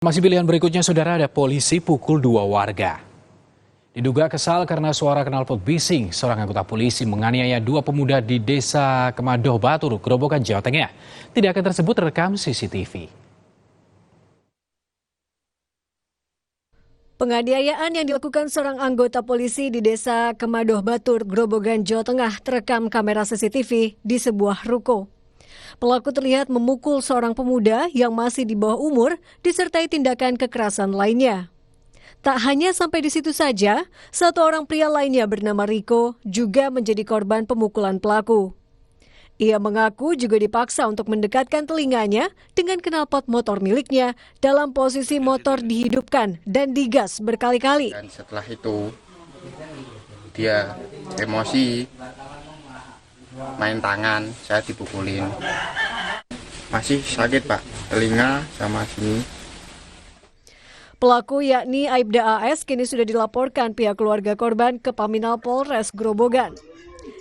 Masih pilihan berikutnya, saudara, ada polisi pukul 2 warga. Diduga kesal karena suara knalpot bising, seorang anggota polisi menganiaya dua pemuda di Desa Kemadoh Batur, Grobogan, Jawa Tengah. Tindakan tersebut terekam CCTV. Penganiayaan yang dilakukan seorang anggota polisi di Desa Kemadoh Batur, Grobogan, Jawa Tengah terekam kamera CCTV di sebuah ruko. Pelaku terlihat memukul seorang pemuda yang masih di bawah umur disertai tindakan kekerasan lainnya. Tak hanya sampai di situ saja, satu orang pria lainnya bernama Riko juga menjadi korban pemukulan pelaku. Ia mengaku juga dipaksa untuk mendekatkan telinganya dengan knalpot motor miliknya dalam posisi motor dihidupkan dan digas berkali-kali. Dan setelah itu dia emosi, main tangan, saya dipukulin. Masih sakit Pak, telinga sama sini. Pelaku yakni Aibda AS kini sudah dilaporkan pihak keluarga korban ke Paminal Polres Grobogan.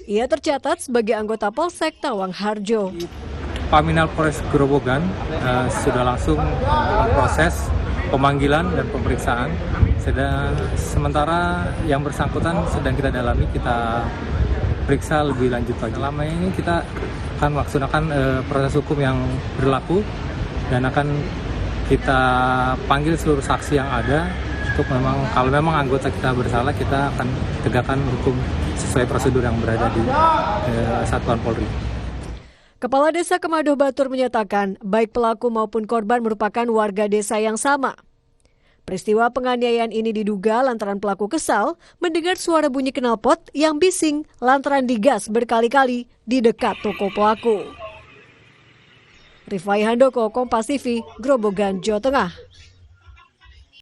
Ia tercatat sebagai anggota Polsek Tawang Harjo. Paminal Polres Grobogan sudah langsung proses pemanggilan dan pemeriksaan. Sementara yang bersangkutan sedang kita dalami, kita periksa lebih lanjut lagi. Selama ini kita akan melaksanakan proses hukum yang berlaku dan akan kita panggil seluruh saksi yang ada untuk kalau memang anggota kita bersalah, kita akan tegakkan hukum sesuai prosedur yang berada di Satuan Polri. Kepala Desa Kemadoh Batur menyatakan baik pelaku maupun korban merupakan warga desa yang sama. Peristiwa penganiayaan ini diduga lantaran pelaku kesal mendengar suara bunyi knalpot yang bising lantaran digas berkali-kali di dekat toko pelaku. Rifai Handoko, Kompas TV, Grobogan, Jawa Tengah.